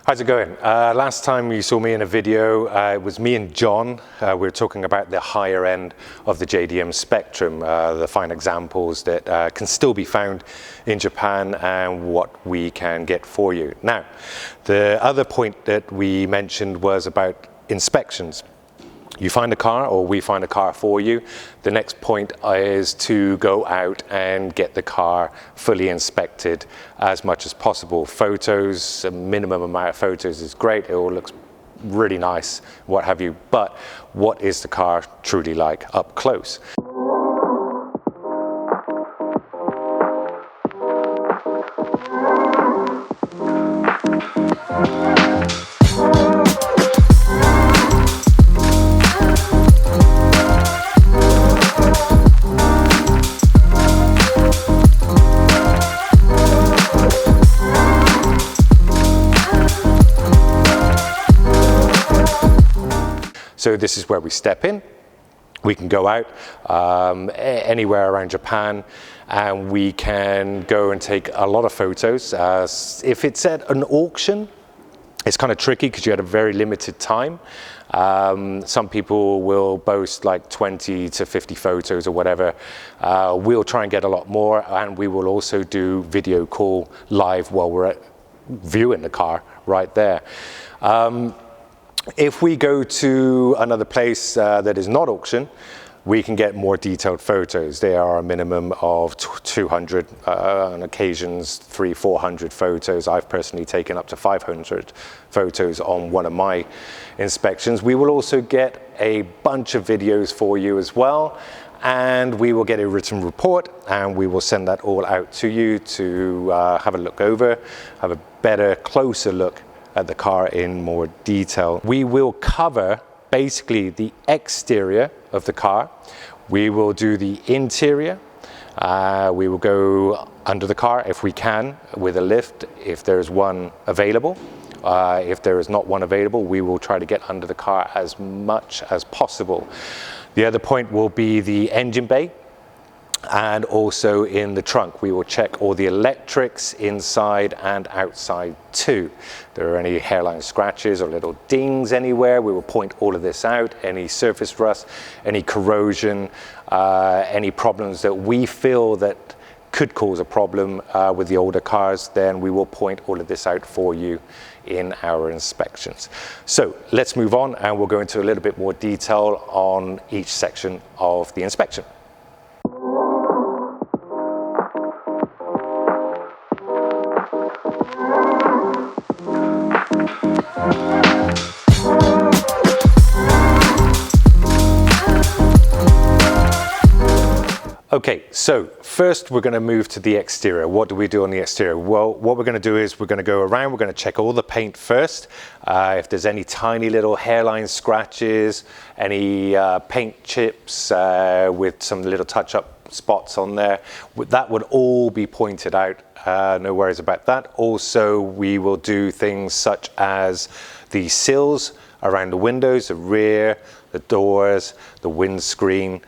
How's it going? Last time you saw me in a video, it was me and John. We were talking about the higher end of the JDM spectrum, the fine examples that can still be found in Japan and what we can get for you. Now, the other point that we mentioned was about inspections. You find a car, or we find a car for you. The next point is to go out and get the car fully inspected as much as possible. Photos, a minimum amount of photos is great. It all looks really nice, what have you. But what is the car truly like up close? So this is where we step in. We can go out anywhere around Japan and we can go and take a lot of photos. If it's at an auction, it's kind of tricky because you had a very limited time. Some people will boast like 20 to 50 photos or whatever. We'll try and get a lot more, and we will also do video call live while we're viewing the car right there. If we go to another place that is not auction, we can get more detailed photos. There are a minimum of 200, on occasions 300-400 photos. I've personally taken up to 500 photos on one of my inspections. We will also get a bunch of videos for you as well, and we will get a written report, and we will send that all out to you to have a look over, have a better, closer look at the car in more detail. We will cover basically the exterior of the car. We will do the interior. We will go under the car if we can with a lift, if there is one available. If there is not one available, we will try to get under the car as much as possible. The other point will be the engine bay. And also in the trunk, we will check all the electrics inside and outside too. If there are any hairline scratches or little dings anywhere, we will point all of this out. Any surface rust, any corrosion, any problems that we feel that could cause a problem with the older cars, then we will point all of this out for you in our inspections. So let's move on, and we'll go into a little bit more detail on each section of the inspection. Okay, so first we're going to move to the exterior. What do we do on the exterior? Well, what we're going to do is we're going to go around, we're going to check all the paint first. If there's any tiny little hairline scratches, any paint chips with some little touch-up spots on there, that would all be pointed out. No worries about that. Also, we will do things such as the sills around the windows, the rear, the doors, the windscreen.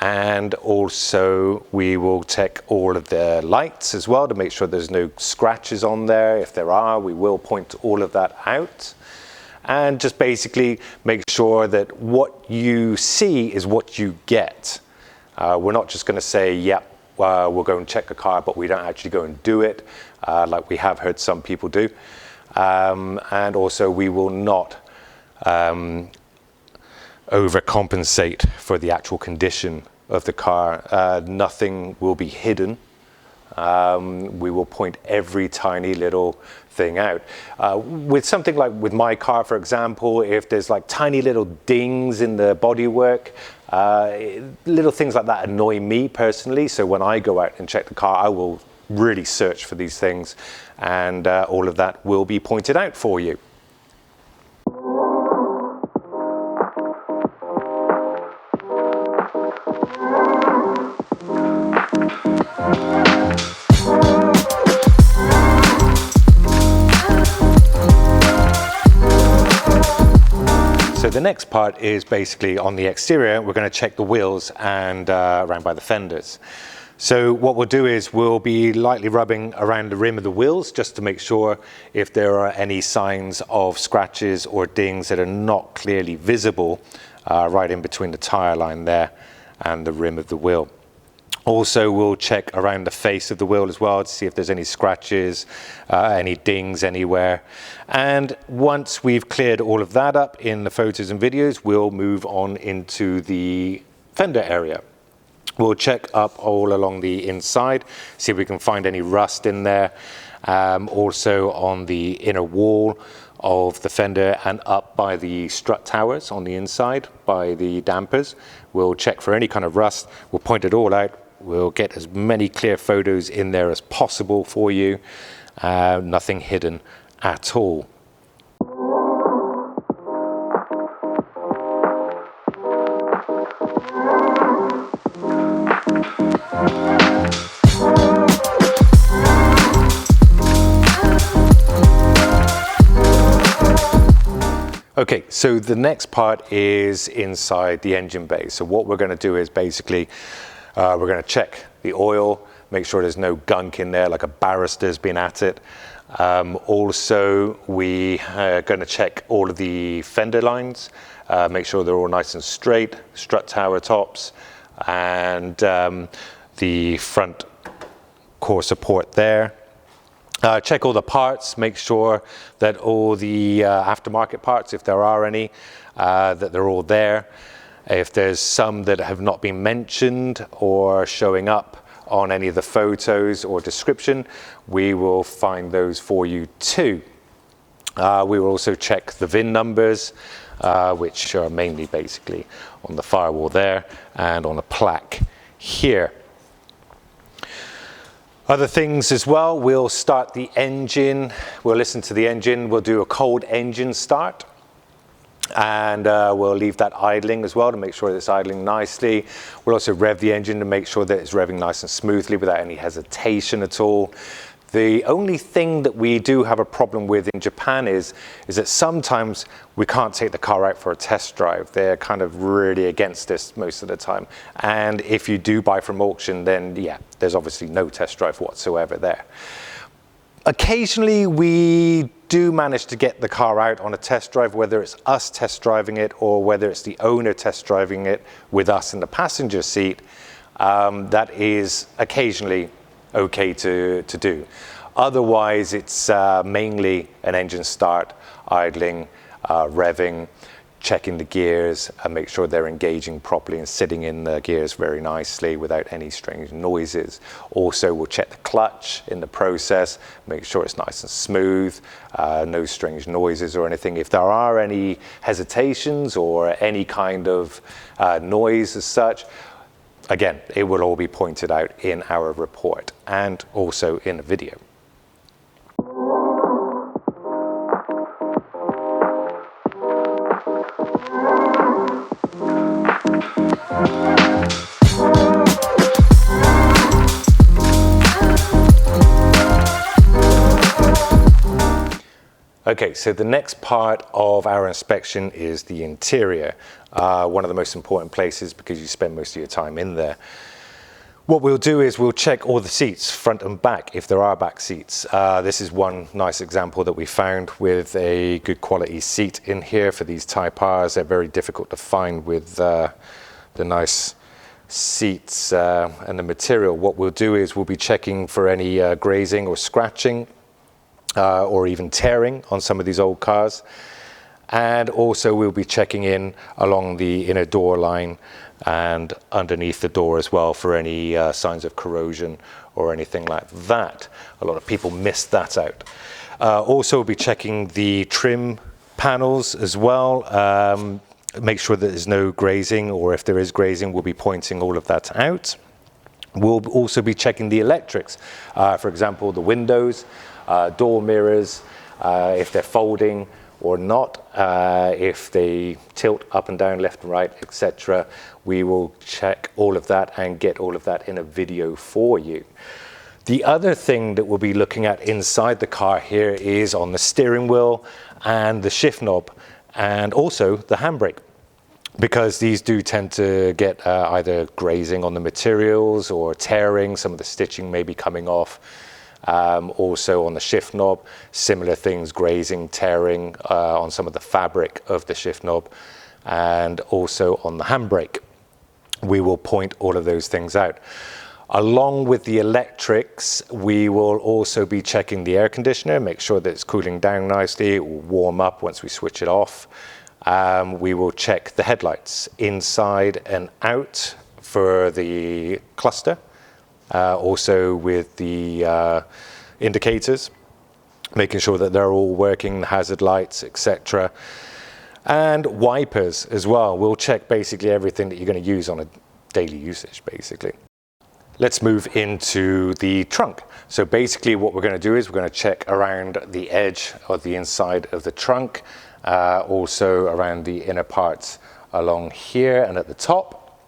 And also we will check all of the lights as well to make sure there's no scratches on there. If there are, we will point all of that out. And just basically make sure that what you see is what you get. We're not just going to say, yep, we'll go and check the car, but we don't actually go and do it, like we have heard some people do. And also we will not overcompensate for the actual condition of the car. Nothing will be hidden. We will point every tiny little thing out. With something like with my car, for example, if there's like tiny little dings in the bodywork, little things like that annoy me personally. So when I go out and check the car, I will really search for these things, and all of that will be pointed out for you. So the next part is basically on the exterior. We're going to check the wheels and around by the fenders. So what we'll do is we'll be lightly rubbing around the rim of the wheels just to make sure if there are any signs of scratches or dings that are not clearly visible right in between the tire line there and the rim of the wheel. Also, we'll check around the face of the wheel as well to see if there's any scratches, any dings anywhere. And once we've cleared all of that up in the photos and videos, we'll move on into the fender area. We'll check up all along the inside, see if we can find any rust in there. Also on the inner wall of the fender and up by the strut towers on the inside, by the dampers. We'll check for any kind of rust. We'll point it all out. We'll get as many clear photos in there as possible for you. Nothing hidden at all. Okay, so the next part is inside the engine bay. So what we're going to do is basically we're going to check the oil, make sure there's no gunk in there like a barrister's been at it. Also, we are going to check all of the fender lines, make sure they're all nice and straight, strut tower tops, and the front core support there. Check all the parts, make sure that all the aftermarket parts, if there are any, that they're all there. If there's some that have not been mentioned or showing up on any of the photos or description, we will find those for you too. We will also check the VIN numbers, which are mainly basically on the firewall there and on a plaque here. Other things as well, we'll start the engine, we'll listen to the engine, we'll do a cold engine start, and we'll leave that idling as well to make sure that it's idling nicely. We'll also rev the engine to make sure that it's revving nice and smoothly without any hesitation at all. The only thing that we do have a problem with in Japan is that sometimes we can't take the car out for a test drive. They're kind of really against this most of the time. And if you do buy from auction, then yeah, there's obviously no test drive whatsoever there. Occasionally we do manage to get the car out on a test drive, whether it's us test driving it or whether it's the owner test driving it with us in the passenger seat. That is occasionally okay to do. Otherwise, it's mainly an engine start, idling, revving, checking the gears and make sure they're engaging properly and sitting in the gears very nicely without any strange noises. Also, we'll check the clutch in the process, make sure it's nice and smooth, no strange noises or anything. If there are any hesitations or any kind of noise as such, again, it will all be pointed out in our report and also in a video. Okay, so the next part of our inspection is the interior, one of the most important places because you spend most of your time in there. What we'll do is we'll check all the seats, front and back, if there are back seats. This is one nice example that we found with a good quality seat in here for these Type Rs. They're very difficult to find with the nice seats and the material. What we'll do is we'll be checking for any grazing or scratching or even tearing on some of these old cars. And also we'll be checking in along the inner door line and underneath the door as well for any signs of corrosion or anything like that. A lot of people miss that out. Also we'll be checking the trim panels as well. Make sure that there's no grazing, or if there is grazing, we'll be pointing all of that out. We'll also be checking the electrics. For example, the windows, door mirrors, if they're folding or not, if they tilt up and down, left and right, etc. We will check all of that and get all of that in a video for you. The other thing that we'll be looking at inside the car here is on the steering wheel and the shift knob and also the handbrake. because these do tend to get either grazing on the materials or tearing. Some of the stitching may be coming off. Also on the shift knob, similar things, grazing, tearing on some of the fabric of the shift knob, and also on the handbrake. We will point all of those things out. Along with the electrics, we will also be checking the air conditioner, make sure that it's cooling down nicely. It will warm up once we switch it off. We will check the headlights inside and out for the cluster, also with the indicators, making sure that they're all working, hazard lights, etc. And wipers as well. We'll check basically everything that you're going to use on a daily usage, basically. Let's move into the trunk. So basically what we're going to do is we're going to check around the edge of the inside of the trunk, also around the inner parts along here and at the top.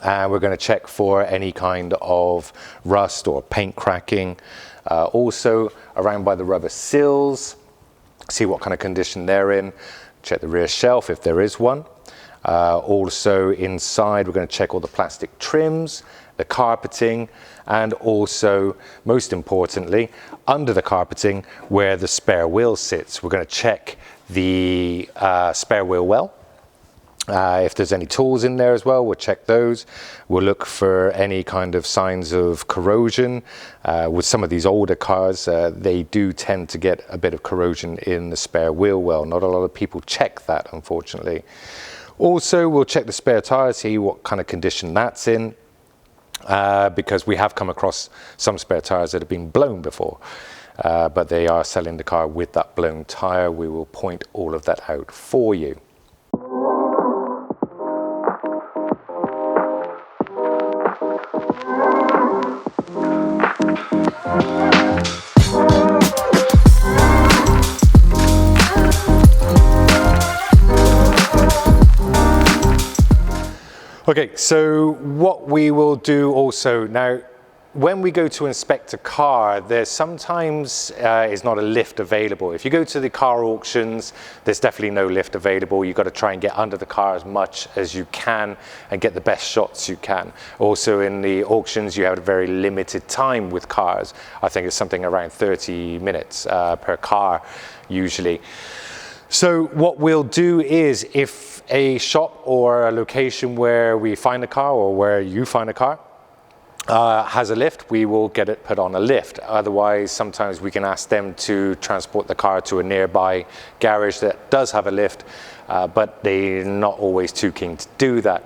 And we're going to check for any kind of rust or paint cracking. Also around by the rubber seals, see what kind of condition they're in. Check the rear shelf if there is one. Also inside we're going to check all the plastic trims, the carpeting, and also, most importantly, under the carpeting where the spare wheel sits. We're going to check the spare wheel well. If there's any tools in there as well, we'll check those. We'll look for any kind of signs of corrosion. With some of these older cars, they do tend to get a bit of corrosion in the spare wheel well. Not a lot of people check that, unfortunately. Also, we'll check the spare tire, see what kind of condition that's in, because we have come across some spare tires that have been blown before, but they are selling the car with that blown tire. We will point all of that out for you. Okay, so what we will do also, now when we go to inspect a car, there sometimes is not a lift available. If you go to the car auctions, there's definitely no lift available. You've got to try and get under the car as much as you can and get the best shots you can. Also in the auctions, you have a very limited time with cars. I think it's something around 30 minutes per car usually. So what we'll do is, if a shop or a location where we find a car or where you find a car has a lift, we will get it put on a lift. Otherwise, sometimes we can ask them to transport the car to a nearby garage that does have a lift, but they're not always too keen to do that.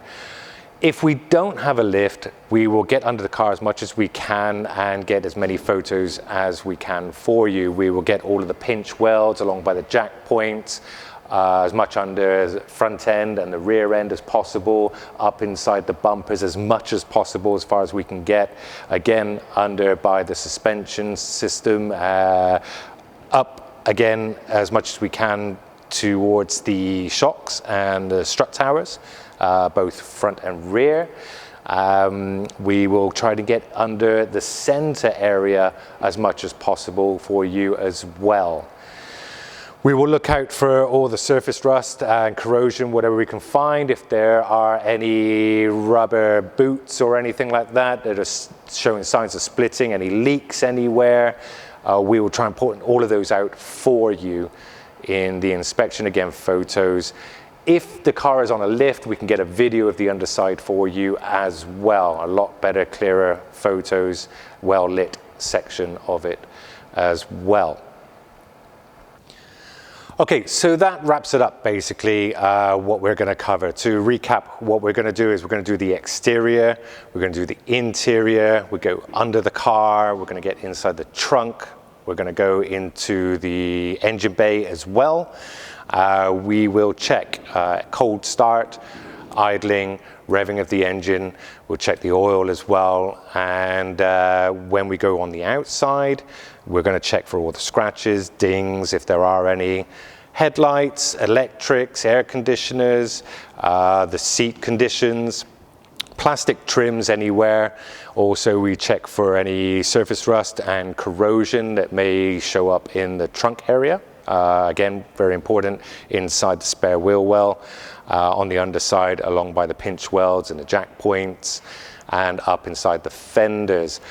If we don't have a lift, we will get under the car as much as we can and get as many photos as we can for you. We will get all of the pinch welds along by the jack points, as much under the front end and the rear end as possible, up inside the bumpers as much as possible as far as we can get. Again, under by the suspension system, up again as much as we can towards the shocks and the strut towers. Both front and rear. We will try to get under the center area as much as possible for you as well. We will look out for all the surface rust and corrosion, whatever we can find. If there are any rubber boots or anything like that that are showing signs of splitting, any leaks anywhere, we will try and point all of those out for you in the inspection. Again, photos. If the car is on a lift, we can get a video of the underside for you as well. A lot better, clearer photos, well-lit section of it as well. Okay, so that wraps it up, basically, what we're going to cover. To recap, what we're going to do is we're going to do the exterior, we're going to do the interior, we go under the car, we're going to get inside the trunk, we're going to go into the engine bay as well. We will check cold start, idling, revving of the engine. We'll check the oil as well. And when we go on the outside, we're going to check for all the scratches, dings, if there are any, headlights, electrics, air conditioners, the seat conditions, plastic trims anywhere. Also, we check for any surface rust and corrosion that may show up in the trunk area. again, very important, inside the spare wheel well, on the underside along by the pinch welds and the jack points, and up inside the fenders.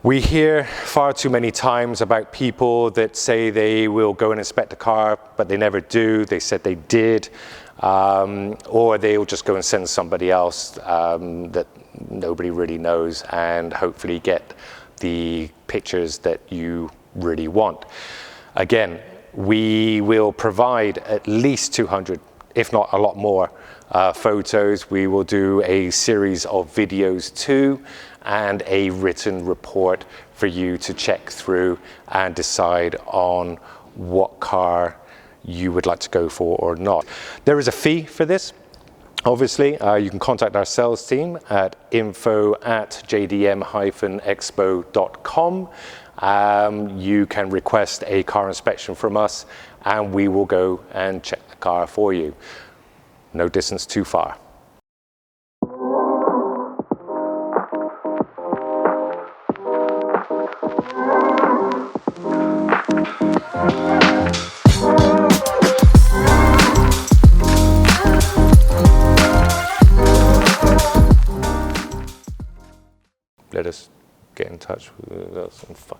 We hear far too many times about people that say they will go and inspect a car, but they never do. They said they did, or they'll just go and send somebody else that nobody really knows, and hopefully get the pictures that you really want. Again, we will provide at least 200, if not a lot more, photos. We will do a series of videos too, and a written report for you to check through and decide on what car you would like to go for or not. There is a fee for this. Obviously, you can contact our sales team at info@jdm-expo.com. You can request a car inspection from us, and we will go and check the car for you. No distance too far. Let us get in touch with us and fucking